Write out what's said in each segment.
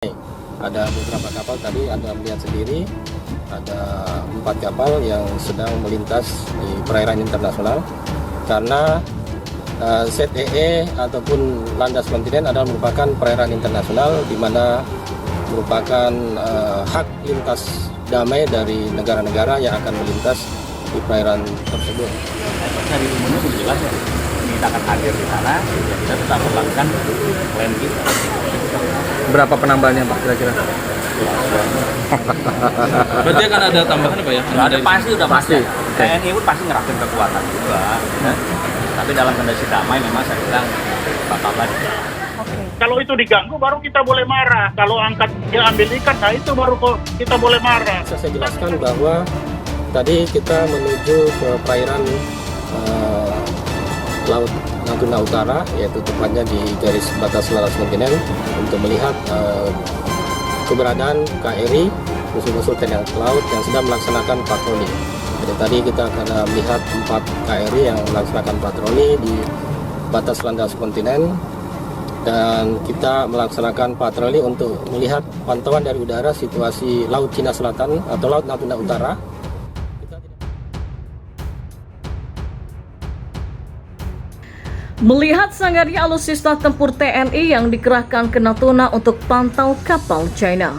Ada beberapa kapal tadi Anda melihat sendiri, ada 4 kapal yang sedang melintas di perairan internasional karena ZEE ataupun landas kontinen adalah merupakan perairan internasional di mana merupakan hak lintas damai dari negara-negara yang akan melintas di perairan tersebut. Dari umumnya sudah jelas ya, kita akan hadir di sana, kita tetap melakukan plan kita. Berapa penambahannya Pak kira-kira? Berarti akan ada tambahan apa ya? Ada pasti, udah pasti. Oke. TNI pun pasti ngerapin kekuatan juga. Ya. Tapi dalam kondisi damai memang saya bilang bakal lagi. Kalau itu diganggu baru kita boleh marah. Kalau angkat dia ambil ikan, nah itu baru kita boleh marah. Bisa saya jelaskan bahwa tadi kita menuju ke perairan Laut Natuna Utara, yaitu tepatnya di garis batas landas kontinen untuk melihat keberadaan KRI musuh-musuh TNI Angkatan Laut yang sedang melaksanakan patroli. Jadi tadi kita akan melihat 4 KRI yang melaksanakan patroli di batas landas kontinen dan kita melaksanakan patroli untuk melihat pantauan dari udara situasi Laut Cina Selatan atau Laut Natuna Utara. Melihat sangarnya alutsista tempur TNI yang dikerahkan ke Natuna untuk pantau kapal China.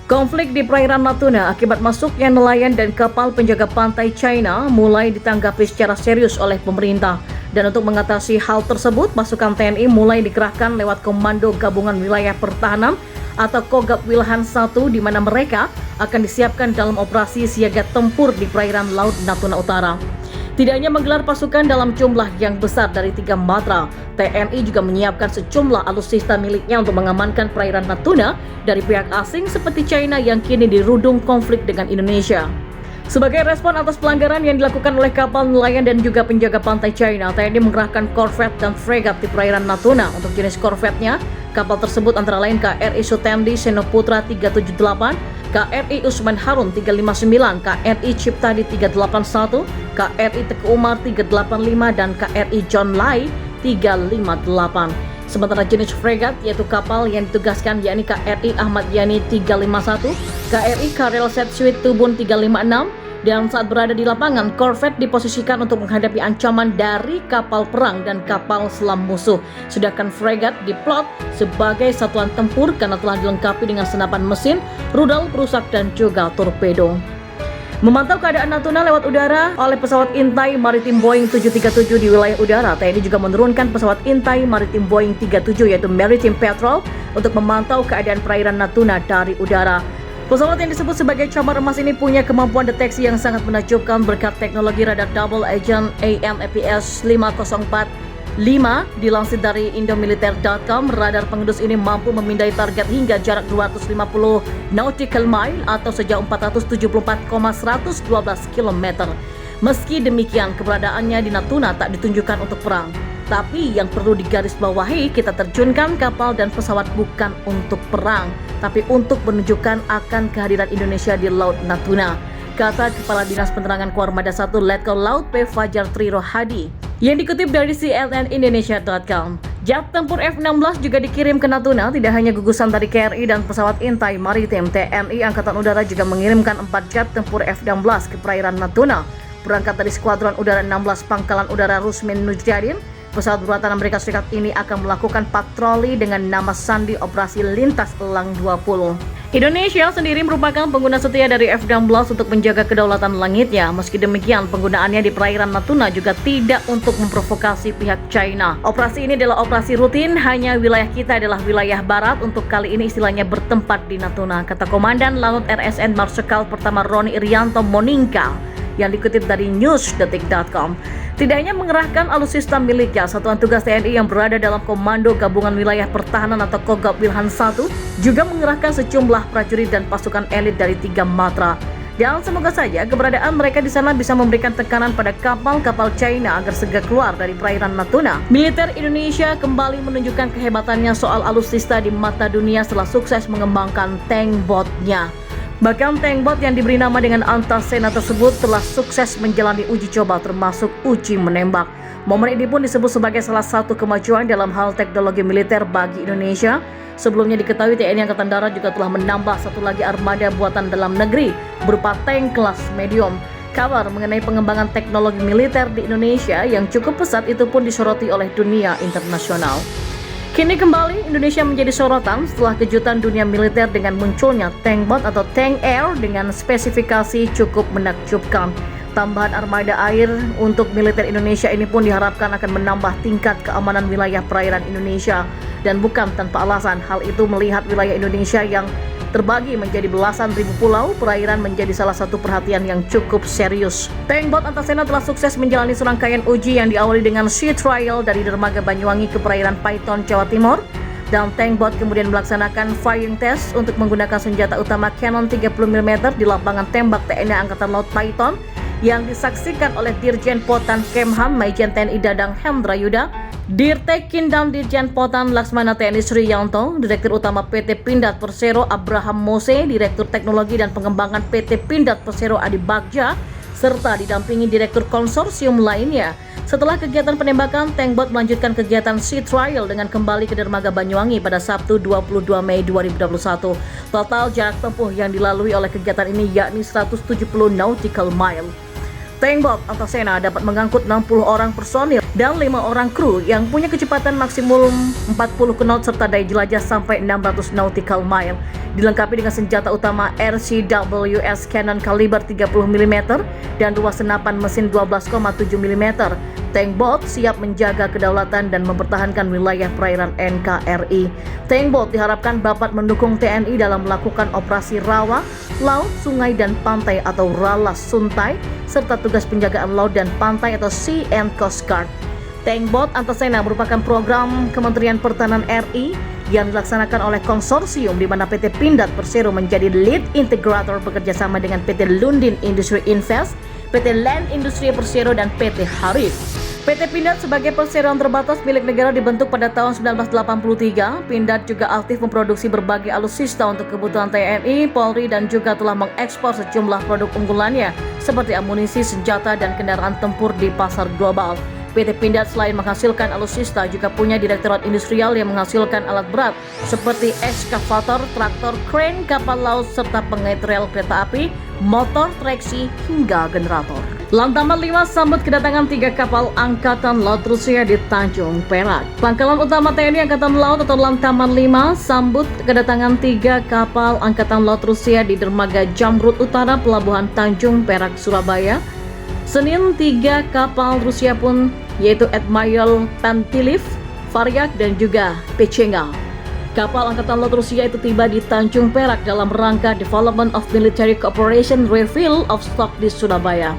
Konflik di perairan Natuna akibat masuknya nelayan dan kapal penjaga pantai China mulai ditanggapi secara serius oleh pemerintah. Dan untuk mengatasi hal tersebut, pasukan TNI mulai dikerahkan lewat Komando Gabungan Wilayah Pertahanan atau Kogab Wilhan 1 di mana mereka akan disiapkan dalam operasi siaga tempur di perairan Laut Natuna Utara. Tidak hanya menggelar pasukan dalam jumlah yang besar dari 3 matra, TNI juga menyiapkan sejumlah alutsista miliknya untuk mengamankan perairan Natuna dari pihak asing seperti China yang kini dirudung konflik dengan Indonesia. Sebagai respon atas pelanggaran yang dilakukan oleh kapal nelayan dan juga penjaga pantai China, TNI mengerahkan korvet dan fregat di perairan Natuna. Untuk jenis korvetnya, kapal tersebut antara lain KRI Sutendi Senoputra 378, KRI Usman Harun 359, KRI Ciptadi 381, KRI Teguh Umar 385, dan KRI John Lai 358. Sementara jenis fregat yaitu kapal yang ditugaskan yakni KRI Ahmad Yani 351, KRI Karel Setsuit Tubun 356, dan saat berada di lapangan, korvet diposisikan untuk menghadapi ancaman dari kapal perang dan kapal selam musuh. Sedangkan fregat diplot sebagai satuan tempur karena telah dilengkapi dengan senapan mesin, rudal perusak dan juga torpedo. Memantau keadaan Natuna lewat udara oleh pesawat intai maritim Boeing 737 di wilayah udara, TNI juga menurunkan pesawat intai maritim Boeing 37 yaitu Maritime Patrol untuk memantau keadaan perairan Natuna dari udara. Pesawat yang disebut sebagai camar emas ini punya kemampuan deteksi yang sangat menakjubkan berkat teknologi radar double agent AMAPS 5045. Dilansir dari indomiliter.com, radar pengendus ini mampu memindai target hingga jarak 250 nautical mile atau sejauh 474,112 km. Meski demikian, keberadaannya di Natuna tak ditunjukkan untuk perang. Tapi yang perlu digarisbawahi, kita terjunkan kapal dan pesawat bukan untuk perang, tapi untuk menunjukkan akan kehadiran Indonesia di Laut Natuna, kata Kepala Dinas Penerangan Koarmada 1 Letkol Laut P. Fajar Tri Rohadi, yang dikutip dari cnnindonesia.com. Jet tempur F-16 juga dikirim ke Natuna, tidak hanya gugusan dari KRI dan pesawat intai maritim. TNI Angkatan Udara juga mengirimkan 4 jet tempur F-16 ke perairan Natuna, berangkat dari Skuadron Udara 16 Pangkalan Udara Rusmin Nujadin. Pesawat buatan Amerika Serikat ini akan melakukan patroli dengan nama sandi Operasi Lintas Elang 20. Indonesia sendiri merupakan pengguna setia dari F-16 untuk menjaga kedaulatan langitnya. Meski demikian, penggunaannya di perairan Natuna juga tidak untuk memprovokasi pihak China. Operasi ini adalah operasi rutin, hanya wilayah kita adalah wilayah barat. Untuk kali ini istilahnya bertempat di Natuna, kata Komandan Lanut RSN Marsikal Pertama Roni Irianto Moningka, yang dikutip dari newsdetik.com. Tidak hanya mengerahkan alutsista miliknya, Satuan Tugas TNI yang berada dalam Komando Gabungan Wilayah Pertahanan atau Kogab Wilhan 1 juga mengerahkan sejumlah prajurit dan pasukan elit dari 3 matra. Dan semoga saja keberadaan mereka di sana bisa memberikan tekanan pada kapal-kapal China agar segera keluar dari perairan Natuna. Militer Indonesia kembali menunjukkan kehebatannya soal alutsista di mata dunia setelah sukses mengembangkan tank botnya. Bahkan tank bot yang diberi nama dengan Antasena tersebut telah sukses menjalani uji coba termasuk uji menembak. Momen ini pun disebut sebagai salah satu kemajuan dalam hal teknologi militer bagi Indonesia. Sebelumnya diketahui TNI Angkatan Darat juga telah menambah satu lagi armada buatan dalam negeri berupa tank kelas medium. Kabar mengenai pengembangan teknologi militer di Indonesia yang cukup pesat itu pun disoroti oleh dunia internasional. Kini kembali Indonesia menjadi sorotan setelah kejutan dunia militer dengan munculnya tank bot atau tank air dengan spesifikasi cukup menakjubkan. Tambahan armada air untuk militer Indonesia ini pun diharapkan akan menambah tingkat keamanan wilayah perairan Indonesia. Dan bukan tanpa alasan, hal itu melihat wilayah Indonesia yang terbagi menjadi belasan ribu pulau, perairan menjadi salah satu perhatian yang cukup serius. Tank bot Antasena telah sukses menjalani serangkaian uji yang diawali dengan sea trial dari dermaga Banyuwangi ke perairan Paiton, Jawa Timur. Dan tank bot kemudian melaksanakan flying test untuk menggunakan senjata utama Cannon 30 mm di lapangan tembak TNI Angkatan Laut Paiton yang disaksikan oleh Dirjen Potan Kemhan Maijen TNI Dadang Hendra Yuda, Dirtek Kindam Dirjen Potan Laksmana TNI Suryanto, Direktur Utama PT Pindad Persero Abraham Mose, Direktur Teknologi dan Pengembangan PT Pindad Persero Adi Bagja, serta didampingi Direktur Konsorsium lainnya. Setelah kegiatan penembakan, tank bot melanjutkan kegiatan sea trial dengan kembali ke dermaga Banyuwangi pada Sabtu 22 Mei 2021. Total jarak tempuh yang dilalui oleh kegiatan ini yakni 170 nautical mile. Tank bot Antasena dapat mengangkut 60 orang personil dan 5 orang kru yang punya kecepatan maksimum 40 knot serta daya jelajah sampai 600 nautical mile. Dilengkapi dengan senjata utama RCWS Cannon kaliber 30 mm dan 2 senapan mesin 12,7 mm. Tank bot siap menjaga kedaulatan dan mempertahankan wilayah perairan NKRI. Tank bot diharapkan dapat mendukung TNI dalam melakukan operasi rawa, laut, sungai dan pantai atau RALAS Suntai, serta tugas penjagaan laut dan pantai atau Sea and Coast Guard. Tank bot Antasena merupakan program Kementerian Pertahanan RI yang dilaksanakan oleh konsorsium di mana PT Pindad Persero menjadi lead integrator bekerjasama dengan PT Lundin Industri Invest, PT Land Industri Persero dan PT Harif. PT Pindad sebagai perseroan terbatas milik negara dibentuk pada tahun 1983. Pindad juga aktif memproduksi berbagai alutsista untuk kebutuhan TNI, Polri dan juga telah mengekspor sejumlah produk unggulannya seperti amunisi, senjata dan kendaraan tempur di pasar global. PT Pindad selain menghasilkan alutsista juga punya direktorat industrial yang menghasilkan alat berat seperti ekskavator, traktor, kren, kapal laut serta pengait rel kereta api, motor traksi hingga generator. Lantaman 5 sambut kedatangan 3 kapal Angkatan Laut Rusia di Tanjung Perak. Pangkalan Utama TNI Angkatan Laut atau Lantaman 5 sambut kedatangan 3 kapal Angkatan Laut Rusia di dermaga Jamrud Utara Pelabuhan Tanjung Perak, Surabaya. Senin 3 kapal Rusia pun yaitu Admiral Pantilif, Varyak dan juga Pechenga. Kapal Angkatan Laut Rusia itu tiba di Tanjung Perak dalam rangka Development of Military Cooperation Refill of Stock di Surabaya.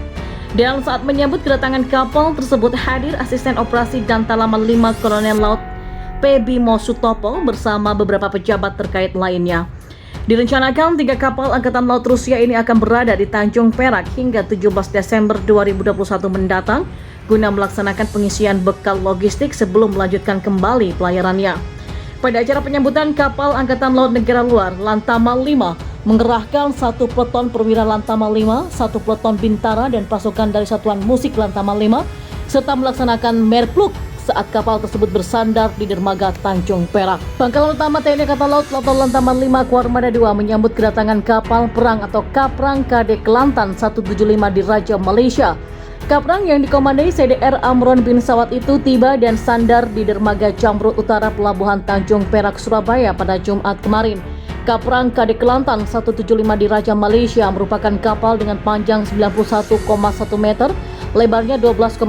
Dan saat menyambut kedatangan kapal tersebut hadir Asisten Operasi dan Talaman 5 Kolonel Laut P. Bimo Sutopo bersama beberapa pejabat terkait lainnya. Direncanakan 3 kapal Angkatan Laut Rusia ini akan berada di Tanjung Perak hingga 17 Desember 2021 mendatang guna melaksanakan pengisian bekal logistik sebelum melanjutkan kembali pelayarannya. Pada acara penyambutan kapal Angkatan Laut Negara Luar, Lantamal 5 mengerahkan 1 peleton perwira Lantamal 5, 1 peleton bintara dan pasukan dari Satuan Musik Lantamal 5, serta melaksanakan merpluk saat kapal tersebut bersandar di dermaga Tanjung Perak. Pangkalan Utama TNI Angkatan Laut atau Lantamal 5 Kuarmada 2 menyambut kedatangan kapal perang atau Kaprang KD Kelantan 175 di Raja Malaysia. Kaprang yang dikomandai CDR Amron bin Sawat itu tiba dan sandar di dermaga Jamrud Utara Pelabuhan Tanjung Perak, Surabaya pada Jumat kemarin. Kaprang KD Kelantan 175 di Raja Malaysia merupakan kapal dengan panjang 91,1 meter, lebarnya 12,80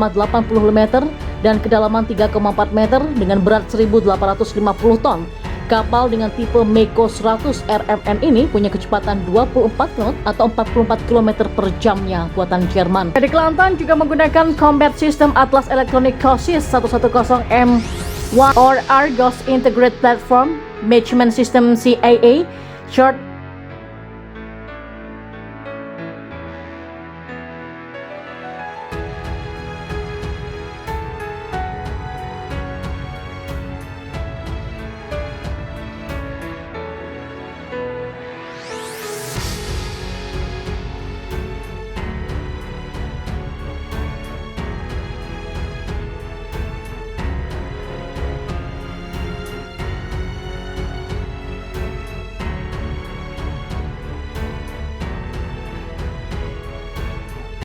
meter, dan kedalaman 3,4 meter dengan berat 1.850 ton. Kapal dengan tipe Meko 100 RMN ini punya kecepatan 24 knot atau 44 km per jamnya buatan Jerman. KD Kelantan juga menggunakan Combat System Atlas Electronic COSIS 110M1 or Argos Integrated Platform Management System CAA, short